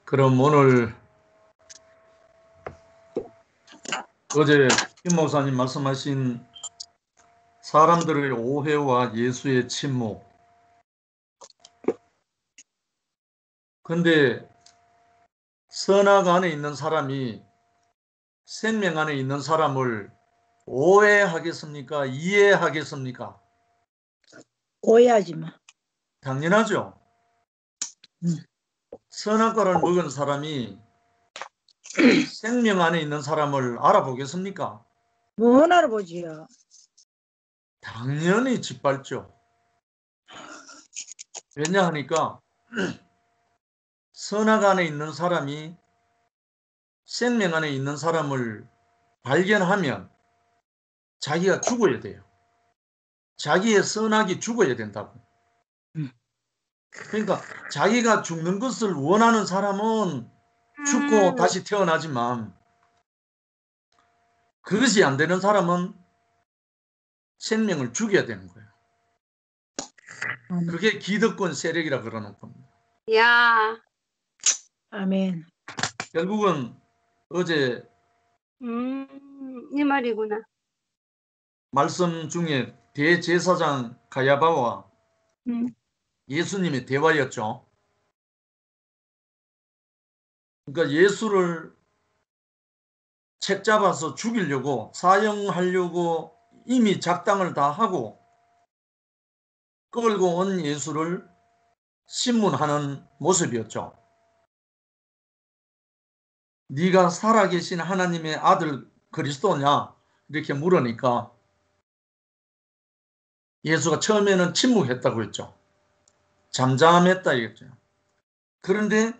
그럼 오늘 어제 김 목사님 말씀하신 사람들의 오해와 예수의 침묵. 근데 선악 안에 있는 사람이 생명 안에 있는 사람을 오해하겠습니까? 이해하겠습니까? 오해하지 마. 당연하죠. 선악과를 먹은 사람이 생명 안에 있는 사람을 알아보겠습니까? 못 알아보지요. 당연히 짓밟죠. 왜냐하니까 선악 안에 있는 사람이 생명 안에 있는 사람을 발견하면 자기가 죽어야 돼요. 자기의 선악이 죽어야 된다고. 그러니까 자기가 죽는 것을 원하는 사람은 죽고 다시 태어나지만 그것이 안 되는 사람은 생명을 죽여야 되는 거예요. 그게 기득권 세력이라 그러는 겁니다. 야, 아멘. 결국은 어제 이 말이구나. 말씀 중에 대제사장 가야바와 예수님의 대화였죠. 그러니까 예수를 책 잡아서 죽이려고 사형하려고 이미 작당을 다 하고 끌고 온 예수를 신문하는 모습이었죠. 네가 살아계신 하나님의 아들 그리스도냐? 이렇게 물으니까 예수가 처음에는 침묵했다고 했죠. 잠잠했다 이랬죠. 그런데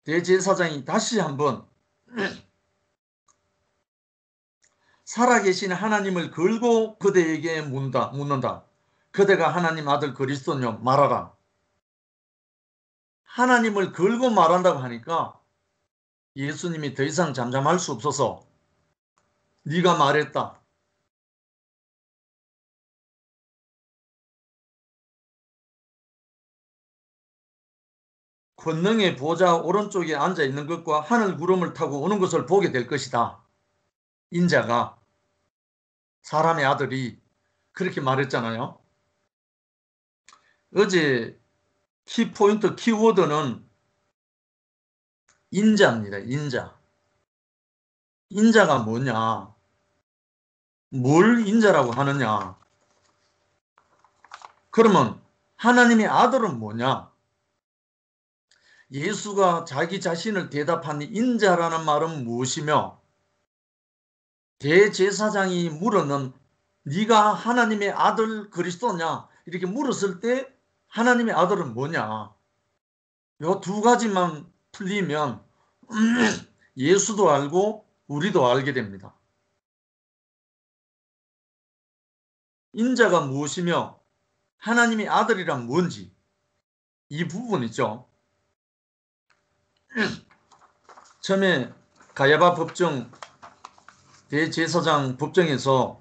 대제사장이 다시 한번 살아계신 하나님을 걸고 그대에게 묻는다. 그대가 하나님 아들 그리스도냐? 말하라. 하나님을 걸고 말한다고 하니까 예수님이 더 이상 잠잠할 수 없어서 네가 말했다. 권능의 보좌 오른쪽에 앉아 있는 것과 하늘 구름을 타고 오는 것을 보게 될 것이다. 인자가 사람의 아들이 그렇게 말했잖아요. 어제 키포인트 키워드는 인자입니다. 인자. 인자가 뭐냐? 뭘 인자라고 하느냐? 그러면 하나님의 아들은 뭐냐? 예수가 자기 자신을 대답한 인자라는 말은 무엇이며 대제사장이 물었는 네가 하나님의 아들 그리스도냐? 이렇게 물었을 때 하나님의 아들은 뭐냐? 요 두 가지만 풀리면 예수도 알고 우리도 알게 됩니다. 인자가 무엇이며 하나님의 아들이란 뭔지 이 부분이죠. 처음에 가야바 법정 대제사장 법정에서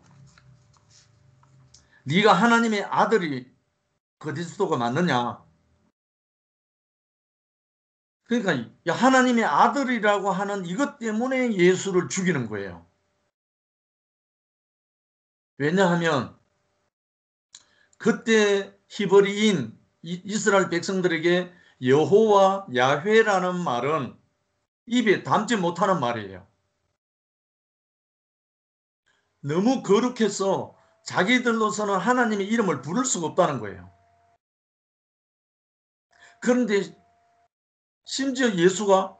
네가 하나님의 아들이 그리스도가 맞느냐? 그러니까 하나님의 아들이라고 하는 이것 때문에 예수를 죽이는 거예요. 왜냐하면 그때 히브리인 이스라엘 백성들에게 여호와 야훼라는 말은 입에 담지 못하는 말이에요. 너무 거룩해서 자기들로서는 하나님의 이름을 부를 수가 없다는 거예요. 그런데 심지어 예수가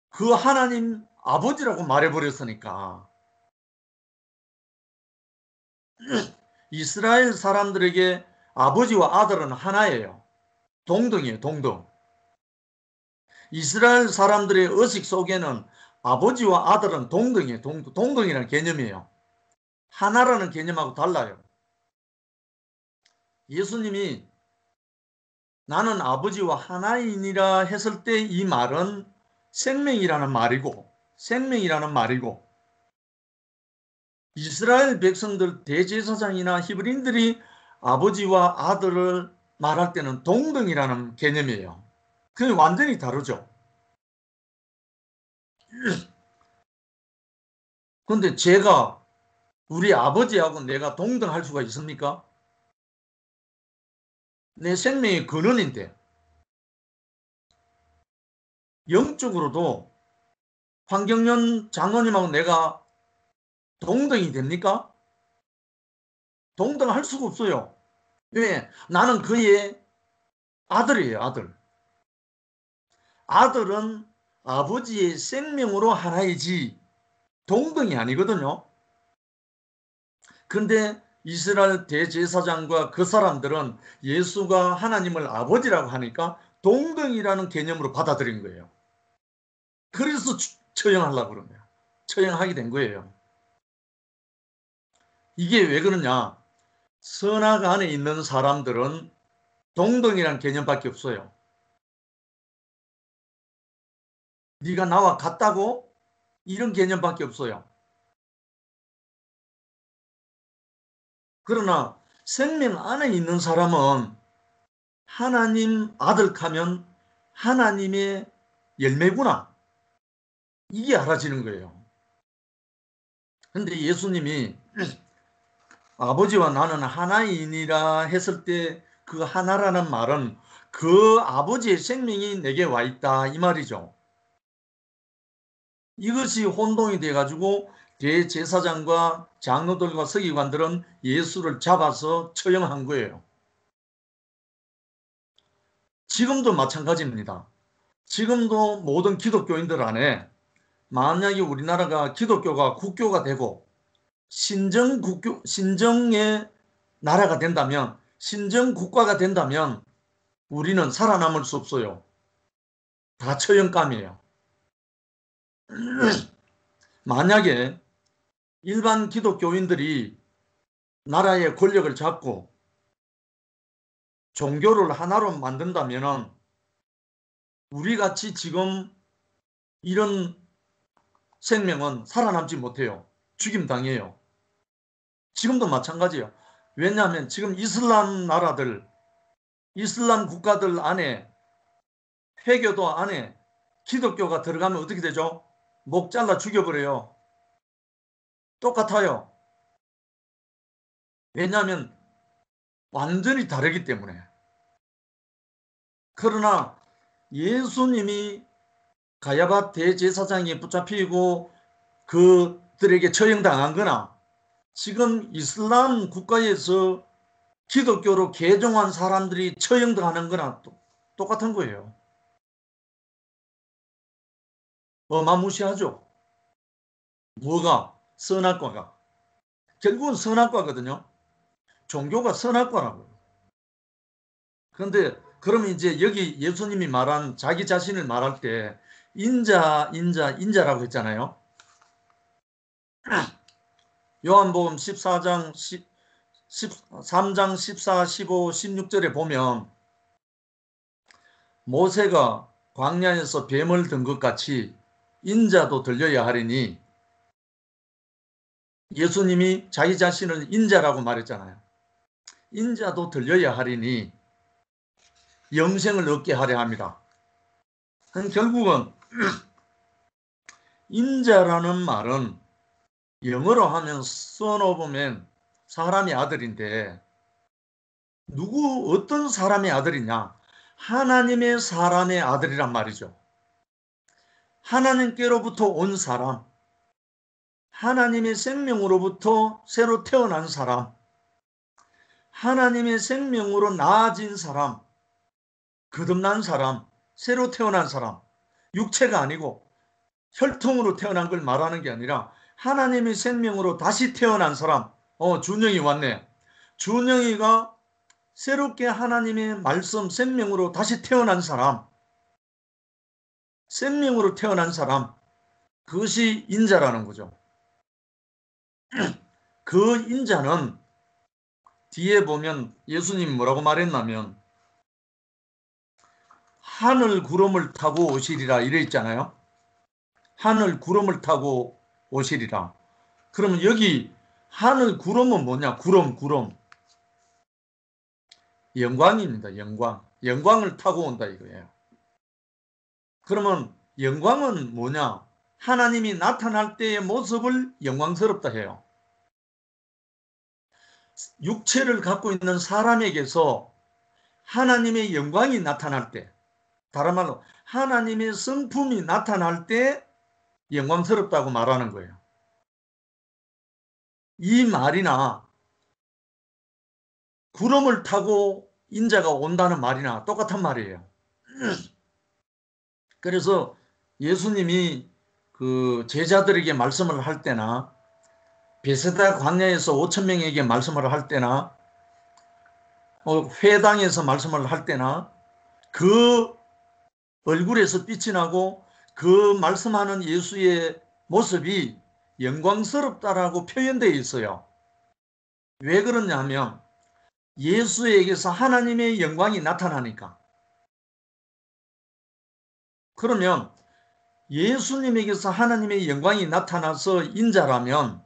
그 하나님 아버지라고 말해버렸으니까 이스라엘 사람들에게 아버지와 아들은 하나예요. 동등이에요. 동등. 이스라엘 사람들의 의식 속에는 아버지와 아들은 동등이에요. 동등이라는 개념이에요. 하나라는 개념하고 달라요. 예수님이 나는 아버지와 하나이니라 했을 때 이 말은 생명이라는 말이고 이스라엘 백성들 대제사장이나 히브리인들이 아버지와 아들을 말할 때는 동등이라는 개념이에요. 그게 완전히 다르죠. 근데 제가 우리 아버지하고 내가 동등할 수가 있습니까? 내 생명의 근원인데 영적으로도 황경련 장로님하고 내가 동등이 됩니까? 동등할 수가 없어요. 왜? 나는 그의 아들이에요. 아들. 아들은 아버지의 생명으로 하나이지 동등이 아니거든요. 근데 이스라엘 대제사장과 그 사람들은 예수가 하나님을 아버지라고 하니까 동등이라는 개념으로 받아들인 거예요. 그래서 처형하려고 그런 거예요. 처형하게 된 거예요. 이게 왜 그러냐? 선악 안에 있는 사람들은 동등이란 개념밖에 없어요. 네가 나와 같다고? 이런 개념밖에 없어요. 그러나 생명 안에 있는 사람은 하나님 아들카면 하나님의 열매구나. 이게 알아지는 거예요. 근데 예수님이 아버지와 나는 하나이니라 했을 때 그 하나라는 말은 그 아버지의 생명이 내게 와 있다 이 말이죠. 이것이 혼동이 돼가지고 대제사장과 장로들과 서기관들은 예수를 잡아서 처형한 거예요. 지금도 마찬가지입니다. 지금도 모든 기독교인들 안에 만약에 우리나라가 기독교가 국교가 되고 신정의 나라가 된다면, 신정국가가 된다면 우리는 살아남을 수 없어요. 다 처형감이에요. 만약에 일반 기독교인들이 나라의 권력을 잡고 종교를 하나로 만든다면 우리같이 지금 이런 생명은 살아남지 못해요. 죽임당해요. 지금도 마찬가지예요. 왜냐하면 지금 이슬람 나라들, 이슬람 국가들 안에, 회교도 안에 기독교가 들어가면 어떻게 되죠? 목 잘라 죽여버려요. 똑같아요. 왜냐하면 완전히 다르기 때문에. 그러나 예수님이 가야바 대제사장이 붙잡히고 그들에게 처형당한 거나 지금 이슬람 국가에서 기독교로 개종한 사람들이 처형당하는 거나 똑같은 거예요. 어마무시하죠. 뭐가? 선악과가. 결국은 선악과거든요. 종교가 선악과라고요. 그런데 그러면 이제 여기 예수님이 말한 자기 자신을 말할 때 인자라고 했잖아요. 요한복음 13장 14, 15, 16절에 보면 모세가 광야에서 뱀을 든 것 같이 인자도 들려야 하리니, 예수님이 자기 자신을 인자라고 말했잖아요. 인자도 들려야 하리니 영생을 얻게 하려 합니다. 결국은 인자라는 말은 영어로 하면 son of man, 사람의 아들인데 어떤 사람의 아들이냐? 하나님의 사람의 아들이란 말이죠. 하나님께로부터 온 사람, 하나님의 생명으로부터 새로 태어난 사람, 하나님의 생명으로 나아진 사람, 거듭난 사람, 새로 태어난 사람, 육체가 아니고 혈통으로 태어난 걸 말하는 게 아니라 하나님의 생명으로 다시 태어난 사람. 준영이 왔네. 준영이가 새롭게 하나님의 말씀 생명으로 다시 태어난 사람, 생명으로 태어난 사람, 그것이 인자라는 거죠. 그 인자는 뒤에 보면 예수님이 뭐라고 말했냐면 하늘 구름을 타고 오시리라 이래 있잖아요. 하늘 구름을 타고 오시리라. 그러면 여기 하늘 구름은 뭐냐? 구름. 영광입니다. 영광을 타고 온다 이거예요. 그러면 영광은 뭐냐? 하나님이 나타날 때의 모습을 영광스럽다 해요. 육체를 갖고 있는 사람에게서 하나님의 영광이 나타날 때, 다른 말로 하나님의 성품이 나타날 때 영광스럽다고 말하는 거예요. 이 말이나 구름을 타고 인자가 온다는 말이나 똑같은 말이에요. 그래서 예수님이 그 제자들에게 말씀을 할 때나 베세다 광야에서 5,000명에게 말씀을 할 때나 회당에서 말씀을 할 때나 그 얼굴에서 빛이 나고 그 말씀하는 예수의 모습이 영광스럽다라고 표현되어 있어요. 왜 그러냐면 예수에게서 하나님의 영광이 나타나니까. 그러면 예수님에게서 하나님의 영광이 나타나서 인자라면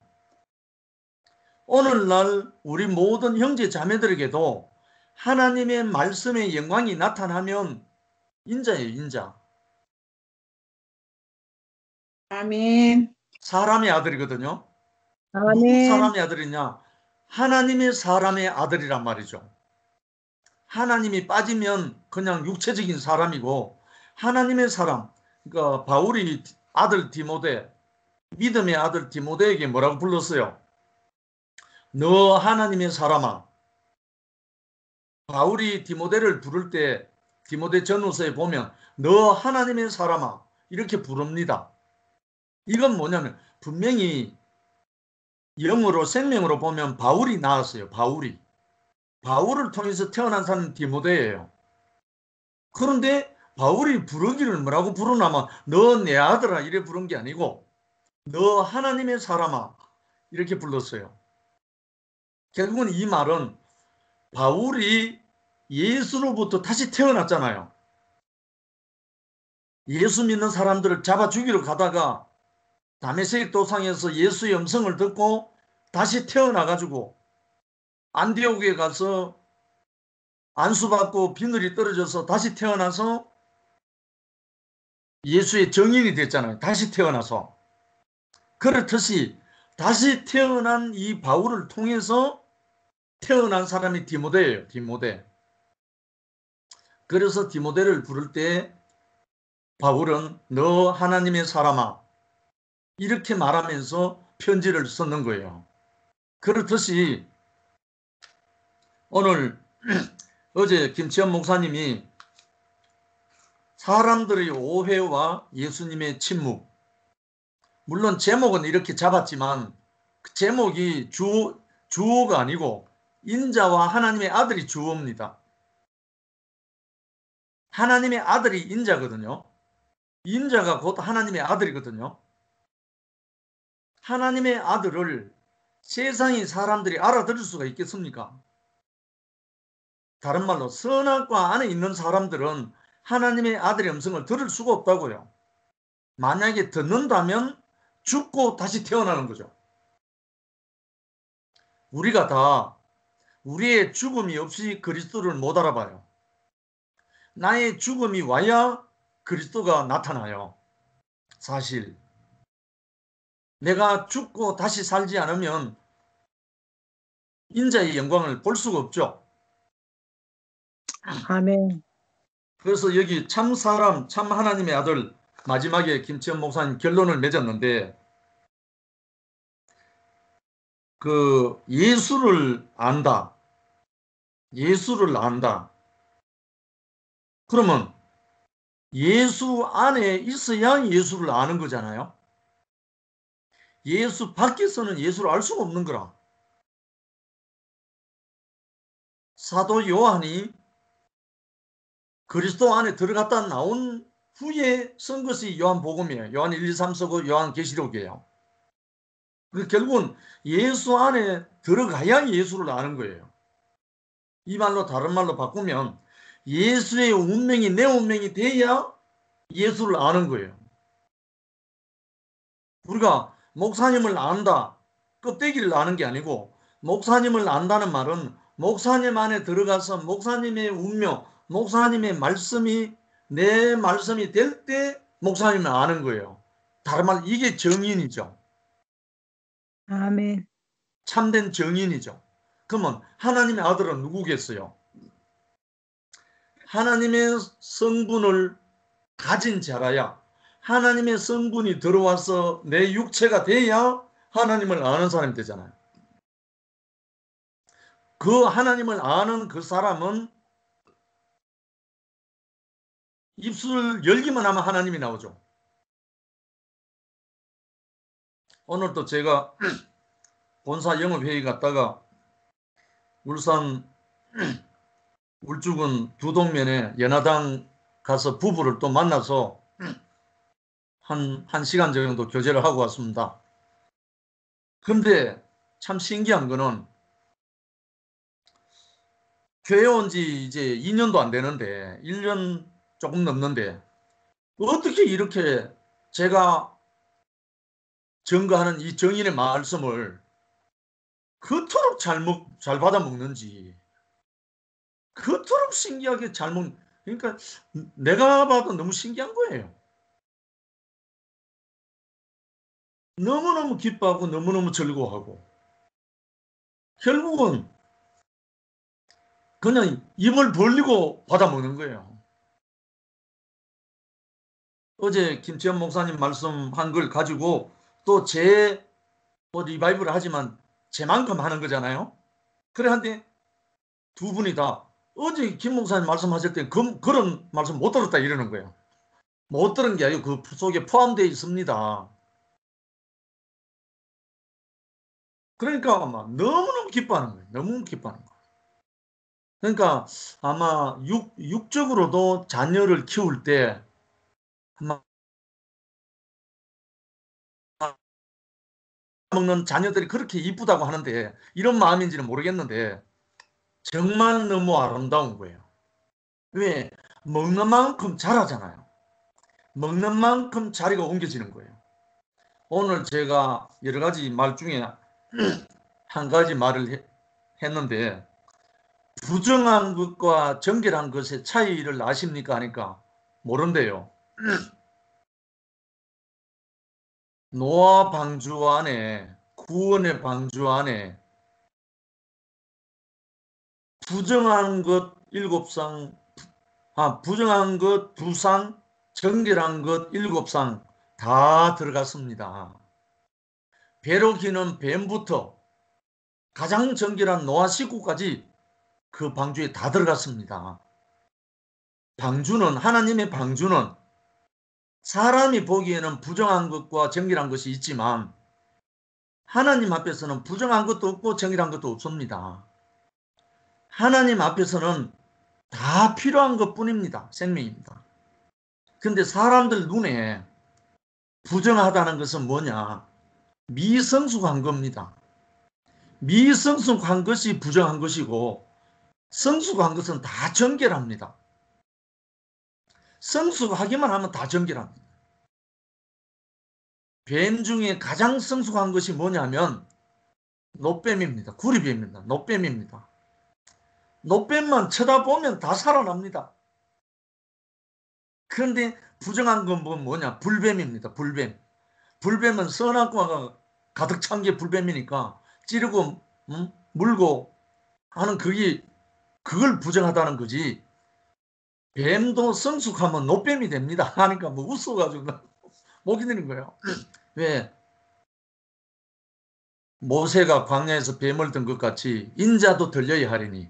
오늘날 우리 모든 형제 자매들에게도 하나님의 말씀의 영광이 나타나면 인자예요, 인자. 아멘. 사람의 아들이거든요. 누구 아멘. 사람의 아들이냐? 하나님의 사람의 아들이란 말이죠. 하나님이 빠지면 그냥 육체적인 사람이고 하나님의 사람, 그러니까 바울이 아들 디모데, 믿음의 아들 디모데에게 뭐라고 불렀어요? 너 하나님의 사람아. 바울이 디모데를 부를 때 디모데 전후서에 보면 너 하나님의 사람아 이렇게 부릅니다. 이건 뭐냐면 분명히 영어로 생명으로 보면 바울이 나왔어요. 바울을 통해서 태어난 사람은 디모데예요. 그런데 바울이 부르기를 뭐라고 부르나면 너 내 아들아 이래 부른 게 아니고 너 하나님의 사람아 이렇게 불렀어요. 결국은 이 말은 바울이 예수로부터 다시 태어났잖아요. 예수 믿는 사람들을 잡아 죽이러 가다가 다메섹 도상에서 예수의 음성을 듣고 다시 태어나가지고 안디옥에 가서 안수받고 비늘이 떨어져서 다시 태어나서 예수의 증인이 됐잖아요. 다시 태어나서. 그렇듯이 다시 태어난 이 바울을 통해서 태어난 사람이 디모데예요. 디모데. 그래서 디모데를 부를 때 바울은 너 하나님의 사람아 이렇게 말하면서 편지를 썼는 거예요. 그렇듯이 오늘 어제 김치현 목사님이 사람들의 오해와 예수님의 침묵, 물론 제목은 이렇게 잡았지만 그 제목이 주어가 아니고 인자와 하나님의 아들이 주어입니다. 하나님의 아들이 인자거든요. 인자가 곧 하나님의 아들이거든요. 하나님의 아들을 세상의 사람들이 알아들을 수가 있겠습니까? 다른 말로 선악과 안에 있는 사람들은 하나님의 아들의 음성을 들을 수가 없다고요. 만약에 듣는다면 죽고 다시 태어나는 거죠. 우리가 다 우리의 죽음이 없이 그리스도를 못 알아봐요. 나의 죽음이 와야 그리스도가 나타나요. 사실 내가 죽고 다시 살지 않으면 인자의 영광을 볼 수가 없죠. 아멘. 그래서 여기 참 사람, 참 하나님의 아들 마지막에 김치현 목사님 결론을 맺었는데 그 예수를 안다. 예수를 안다. 그러면 예수 안에 있어야 예수를 아는 거잖아요. 예수 밖에서는 예수를 알 수가 없는 거라. 사도 요한이 그리스도 안에 들어갔다 나온 후에 쓴 것이 요한복음이에요. 요한 1, 2, 3서고 요한계시록이에요. 결국은 예수 안에 들어가야 예수를 아는 거예요. 이 말로 다른 말로 바꾸면 예수의 운명이 내 운명이 돼야 예수를 아는 거예요. 우리가 목사님을 안다, 껍데기를 아는 게 아니고 목사님을 안다는 말은 목사님 안에 들어가서 목사님의 운명, 목사님의 말씀이 내 말씀이 될 때 목사님을 아는 거예요. 다른 말 이게 정인이죠. 아멘. 참된 정인이죠. 그러면 하나님의 아들은 누구겠어요? 하나님의 성분을 가진 자라야, 하나님의 성분이 들어와서 내 육체가 돼야 하나님을 아는 사람이 되잖아요. 그 하나님을 아는 그 사람은 입술을 열기만 하면 하나님이 나오죠. 오늘도 제가 본사 영업회의 갔다가 울산 울주군 두동면에 연화당 가서 부부를 또 만나서 한 시간 정도 교제를 하고 왔습니다. 근데 참 신기한 거는 교회 온 지 이제 2년도 안 되는데 1년 조금 넘는데 어떻게 이렇게 제가 증거하는 이 정인의 말씀을 그토록 잘 받아 먹는지, 그토록 신기하게 잘 먹는, 그러니까 내가 봐도 너무 신기한 거예요. 너무너무 기뻐하고 너무너무 즐거워하고 결국은 그냥 입을 벌리고 받아 먹는 거예요. 어제 김지현 목사님 말씀한 걸 가지고 또 뭐 리바이브를 하지만 제만큼 하는 거잖아요. 그래 한데 두 분이 다 어제 김 목사님 말씀하실 때 그런 말씀 못 들었다 이러는 거예요. 못 들은 게 아니고 그 속에 포함되어 있습니다. 그러니까 아마 너무너무 기뻐하는 거예요. 너무 기뻐하는 거예요. 그러니까 아마 육적으로도 자녀를 키울 때 아마 먹는 자녀들이 그렇게 이쁘다고 하는데 이런 마음인지는 모르겠는데 정말 너무 아름다운 거예요. 왜? 먹는 만큼 자라잖아요. 먹는 만큼 자리가 옮겨지는 거예요. 오늘 제가 여러 가지 말 중에 한 가지 말을 했는데 부정한 것과 정결한 것의 차이를 아십니까? 하니까 모른대요. 노아 방주 안에, 구원의 방주 안에 부정한 것 7상, 부정한 것 2상, 정결한 것 7상 다 들어갔습니다. 배로 기는 뱀부터 가장 정결한 노아 식구까지 그 방주에 다 들어갔습니다. 방주는, 하나님의 방주는 사람이 보기에는 부정한 것과 정결한 것이 있지만 하나님 앞에서는 부정한 것도 없고 정결한 것도 없습니다. 하나님 앞에서는 다 필요한 것뿐입니다. 생명입니다. 근데 사람들 눈에 부정하다는 것은 뭐냐? 미성숙한 겁니다. 미성숙한 것이 부정한 것이고 성숙한 것은 다 정결합니다. 성숙하기만 하면 다 정결합니다. 뱀 중에 가장 성숙한 것이 뭐냐면 노뱀입니다. 구리뱀입니다. 노뱀입니다. 노뱀만 쳐다보면 다 살아납니다. 그런데 부정한 건 뭐냐? 불뱀입니다. 불뱀. 불뱀은 선한 과가 가득 찬 게 불뱀이니까 찌르고 물고 하는 그걸 부정하다는 거지. 뱀도 성숙하면 노뱀이 됩니다. 하니까 뭐 웃어가지고 목이 드는 거예요. 왜? 모세가 광야에서 뱀을 든 것 같이 인자도 들려야 하리니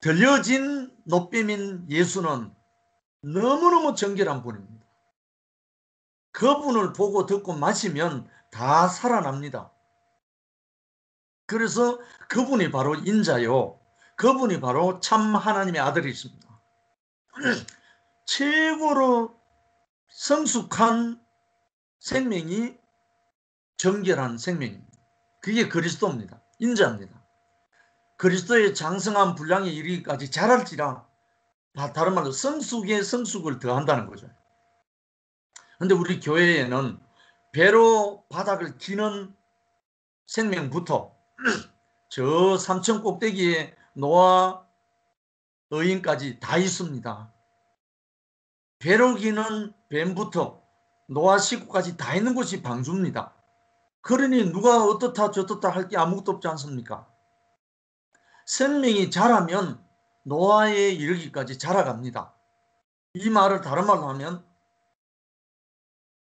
들려진 노뱀인 예수는 너무너무 정결한 분입니다. 그분을 보고 듣고 마시면 다 살아납니다. 그래서 그분이 바로 인자요. 그분이 바로 참 하나님의 아들이십니다. 최고로 성숙한 생명이 정결한 생명입니다. 그게 그리스도입니다. 인자입니다. 그리스도의 장성한 분량에 이르기까지 자랄지라, 다른 말로 성숙에 성숙을 더한다는 거죠. 그런데 우리 교회에는 배로 바닥을 기는 생명부터 저 삼천 꼭대기에 노아 의인까지 다 있습니다. 배로 기는 뱀부터 노아 식구까지 다 있는 곳이 방주입니다. 그러니 누가 어떻다 저떻다 할 게 아무것도 없지 않습니까? 생명이 자라면 노아에 이르기까지 자라갑니다. 이 말을 다른 말로 하면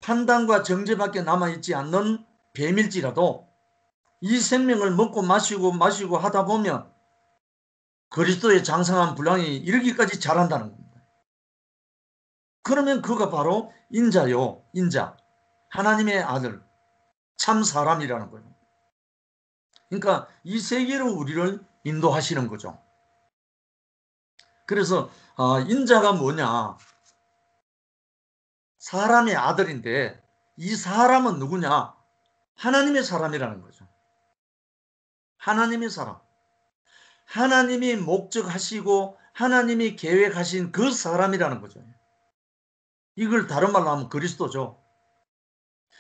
판단과 정죄밖에 남아있지 않는 뱀일지라도 이 생명을 먹고 마시고 하다 보면 그리스도의 장성한 분량이 이르기까지 자란다는 겁니다. 그러면 그가 바로 인자요, 인자. 하나님의 아들, 참 사람이라는 거예요. 그러니까 이 세계로 우리를 인도하시는 거죠. 그래서 인자가 뭐냐? 사람의 아들인데 이 사람은 누구냐? 하나님의 사람이라는 거죠. 하나님의 사람. 하나님이 목적하시고 하나님이 계획하신 그 사람이라는 거죠. 이걸 다른 말로 하면 그리스도죠.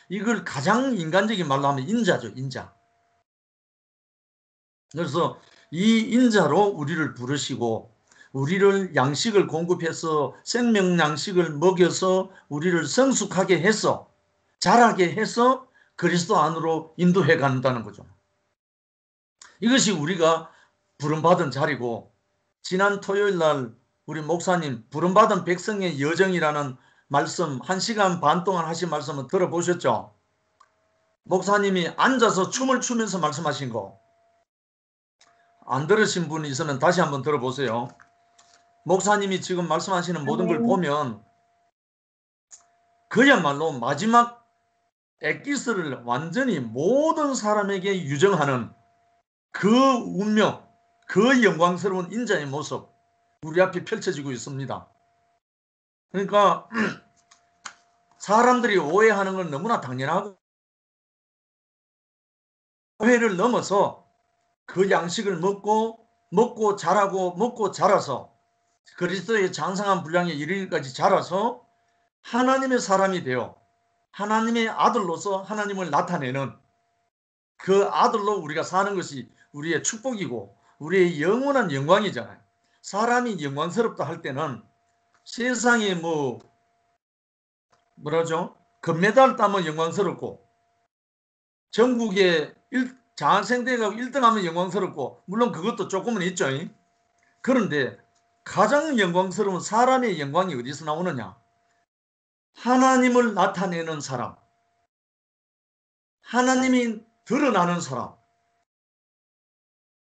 이걸 가장 인간적인 말로 하면 인자죠. 인자. 그래서 이 인자로 우리를 부르시고 우리를 양식을 공급해서 생명 양식을 먹여서 우리를 성숙하게 해서 자라게 해서 그리스도 안으로 인도해 간다는 거죠. 이것이 우리가 부름받은 자리고 지난 토요일 날 우리 목사님 부름받은 백성의 여정이라는 말씀 1시간 반 동안 하신 말씀을 들어보셨죠? 목사님이 앉아서 춤을 추면서 말씀하신 거 안 들으신 분이 있으면 다시 한번 들어보세요. 목사님이 지금 말씀하시는 모든 걸 보면 그야말로 마지막 엑기스를 완전히 모든 사람에게 유정하는 그 운명, 그 영광스러운 인자의 모습 우리 앞에 펼쳐지고 있습니다. 그러니까 사람들이 오해하는 건 너무나 당연하고 오해를 넘어서 그 양식을 먹고 자라서 그리스도의 장성한 분량에 이르기까지 자라서 하나님의 사람이 되어 하나님의 아들로서 하나님을 나타내는 그 아들로 우리가 사는 것이 우리의 축복이고 우리의 영원한 영광이잖아요. 사람이 영광스럽다 할 때는 세상에 뭐라죠? 금메달 따면 영광스럽고 전국에 장학생대회가 1등하면 영광스럽고 물론 그것도 조금은 있죠. 그런데 가장 영광스러운 사람의 영광이 어디서 나오느냐? 하나님을 나타내는 사람, 하나님이 드러나는 사람,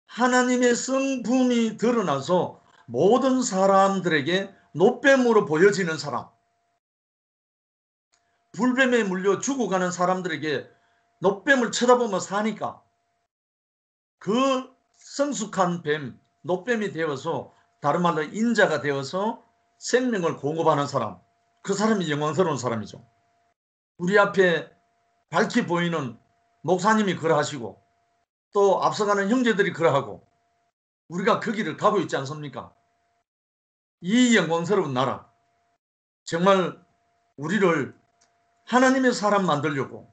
하나님의 성품이 드러나서 모든 사람들에게 노뱀으로 보여지는 사람, 불뱀에 물려 죽어가는 사람들에게 노뱀을 쳐다보며 사니까 그 성숙한 뱀, 노뱀이 되어서 다른 말로 인자가 되어서 생명을 공급하는 사람, 그 사람이 영광스러운 사람이죠. 우리 앞에 밝히 보이는 목사님이 그러하시고 또 앞서가는 형제들이 그러하고 우리가 그 길을 가고 있지 않습니까? 이 영광스러운 나라, 정말 우리를 하나님의 사람 만들려고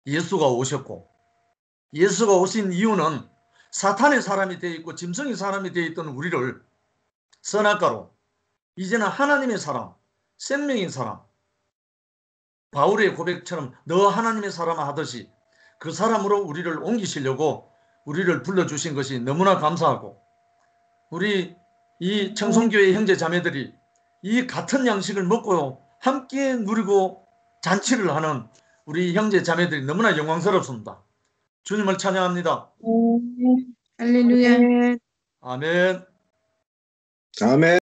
예수가 오셨고 예수가 오신 이유는 사탄의 사람이 되어 있고 짐승의 사람이 되어 있던 우리를 선악과로 이제는 하나님의 사람, 생명의 사람, 바울의 고백처럼 너 하나님의 사람 하듯이 그 사람으로 우리를 옮기시려고 우리를 불러주신 것이 너무나 감사하고 우리 이 청송교회 형제 자매들이 이 같은 양식을 먹고 함께 누리고 잔치를 하는 우리 형제 자매들이 너무나 영광스럽습니다. 주님을 찬양합니다. 할렐루야. 네. 아멘. 아멘.